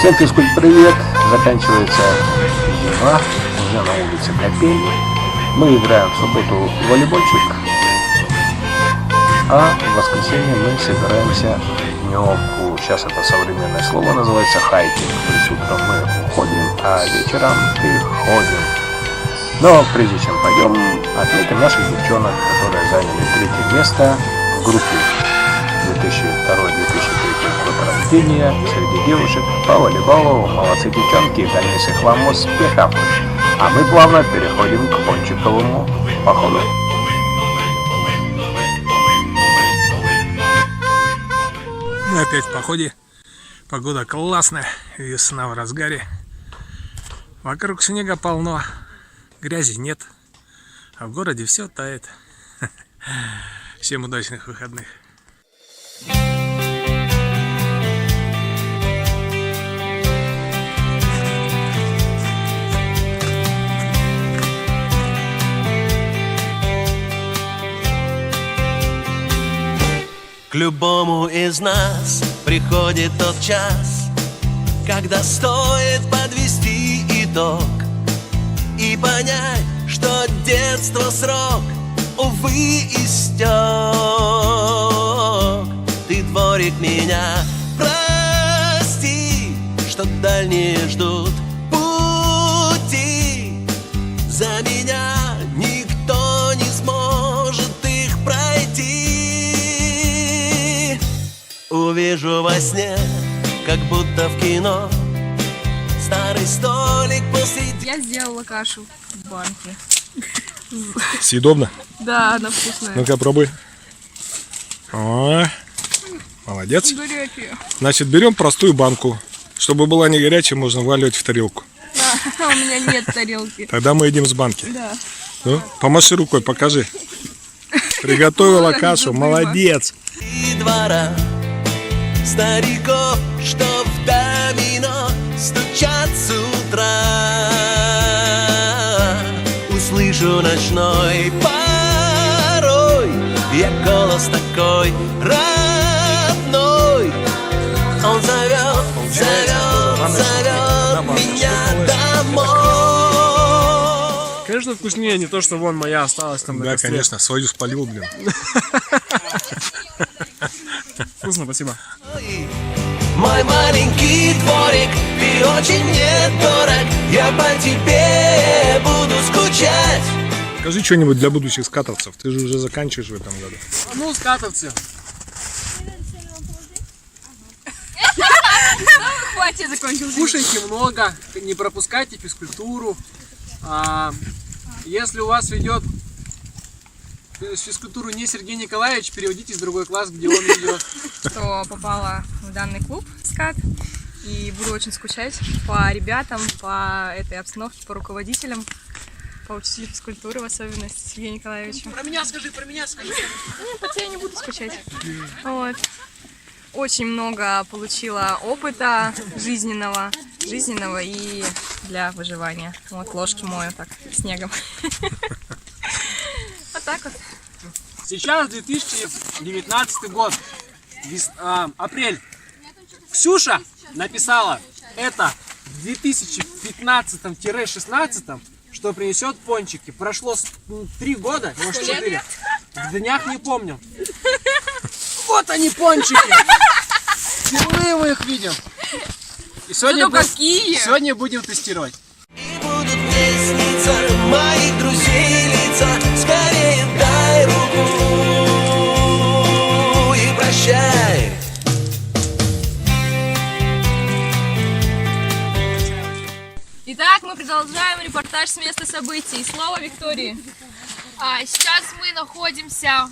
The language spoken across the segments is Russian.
Всем физкульт-привет! Заканчивается зима, уже на улице капель. Мы играем в субботу в волейбольчик, а в воскресенье мы собираемся в дневку. Сейчас это современное слово называется хайкинг. То есть утром мы уходим, а вечером приходим. Но прежде чем пойдем, отметим наших девчонок, которые заняли 3-е место в группе 2002-2003 год рождения среди девушек по волейболу. Молодцы, девчонки, дальнейших вам успехов! А мы плавно переходим к пончиковому походу. Мы опять в походе. Погода классная, весна в разгаре. Вокруг снега полно, грязи нет, а в городе все тает. Всем удачных выходных. К любому из нас приходит тот час, когда стоит подвести итог и понять, что детство срок, увы, истек. Ты, дворик, меня прости, что дальние ждут пути. За меня никто не сможет их пройти. Увижу во сне, как будто в кино, старый столик посреди. Я сделала кашу в банке. Съедобно? Да, она вкусная. Ну-ка, пробуй. О, молодец. Горячая. Значит, берем простую банку. Чтобы была не горячая, можно вваливать в тарелку. Да, у меня нет тарелки. Тогда мы едим с банки. Да. Ну, помаши рукой, покажи. Приготовила кашу, молодец. И двора стариков, что в домино стучат с утра. Услышу ночной порой, я голос такой родной. Он зовет, зовет, зовет меня домой. Конечно, вкуснее, не то, что вон моя осталась там на Да, костре. конечно, свою спалил, блин. Вкусно, спасибо. Мой маленький дворик, ты очень мне дорог, я по тебе буду скучать. Скажи что-нибудь для будущих скатовцев. Ты же уже заканчиваешь в этом году. Ну, скатовцы. Хватит, закончился. Кушайте много, не пропускайте физкультуру. Если у вас ведет физкультуру не Сергей Николаевич, переводите в другой класс, где он ведет. Что попала в данный клуб скат. И буду очень скучать по ребятам, по этой обстановке, по руководителям, по учителю физкультуры в особенности Сергею Николаевичу. Про меня скажи, про меня скажи. Ну, по тебе не буду скучать. Вот. Очень много получила опыта жизненного и для выживания. Вот ложки мою так снегом. Вот так вот. Сейчас 2019 год, апрель. Ксюша написала это в 2015-16, что принесет пончики. Прошло 3 года, может 4. В днях не помню. Вот они, пончики! Впервые мы их видим. И сегодня, сегодня будем тестировать. И будут мне сниться моих друзей лица. Скорее дай руку и прощай. Итак, мы продолжаем репортаж с места событий. Слово Виктории. Сейчас мы находимся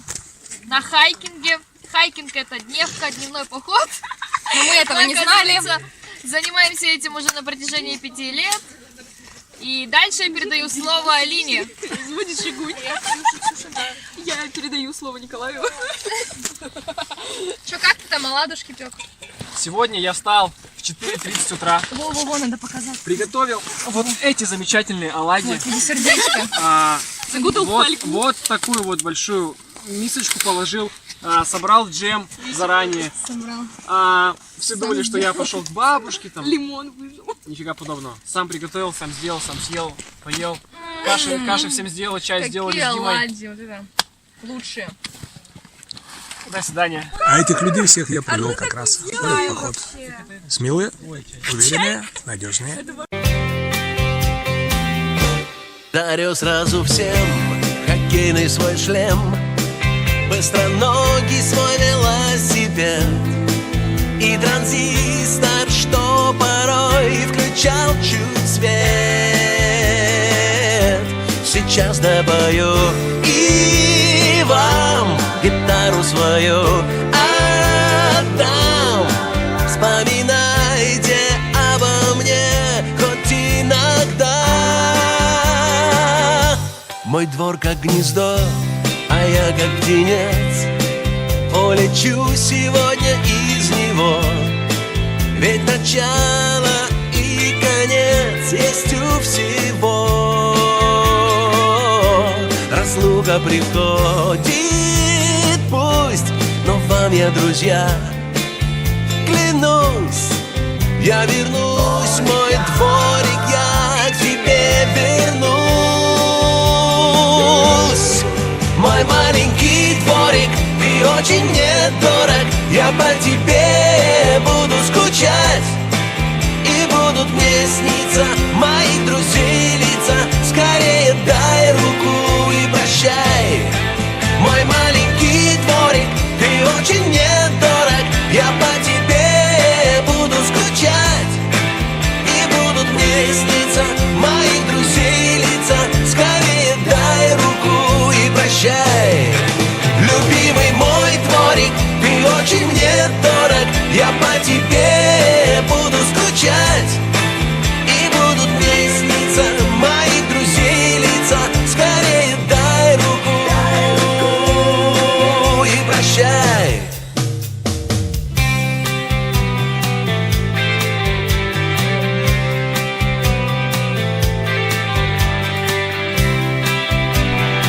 на хайкинге. Хайкинг — это дневка, дневной поход. Но мы этого не знали. Занимаемся этим уже на протяжении 5 лет. И дальше я передаю слово Алине. Звонит Жигуль. Я передаю слово Николаю. Что, как ты там оладушки пек? Сегодня я встал в 4:30 утра. Во-во-во, надо показать. Приготовил вот эти замечательные оладьи. Вот, види сердечко. Вот такую вот большую мисочку положил, собрал джем заранее. Все думали, что я пошел к бабушке, там. Лимон выжил. Нифига подобного. Сам приготовил, сам сделал, сам съел, поел. Каши всем сделал, чай сделали с Какие Димой. оладьи, вот это. Лучшие. До свидания. А этих людей всех я привел как раз в этот поход. Смелые, уверенные, надежные. Дарю сразу всем хоккейный свой шлем, быстроногий свой велосипед и транзистор, что порой включал чуть свет. Сейчас допою и вам гитару свою отдам. Вспоминайте обо мне хоть иногда. Мой двор как гнездо, а я как птенец. Улечу сегодня из него, ведь начало и конец есть у всего. Разлука приходит, пусть, но вам я, друзья, клянусь, я вернусь, мой дворик, я к тебе вернусь. Мой маленький дворик, ты очень мне дорог, я по тебе буду скучать, и будут мне сниться моих друзей лица. Скорее дай руку и прощай. Мой маленький дворик, ты очень мне дорог, я по тебе буду скучать, и будут мне сниться моих друзей лица. Скорее дай руку и прощай. Любимый мой дворик, ты очень мне дорог, я по тебе буду скучать, и будут мне сниться моих друзей лица. Скорее дай руку и прощай.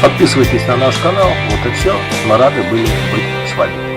Подписывайтесь на наш канал. Вот и все. Мы рады были быть с вами.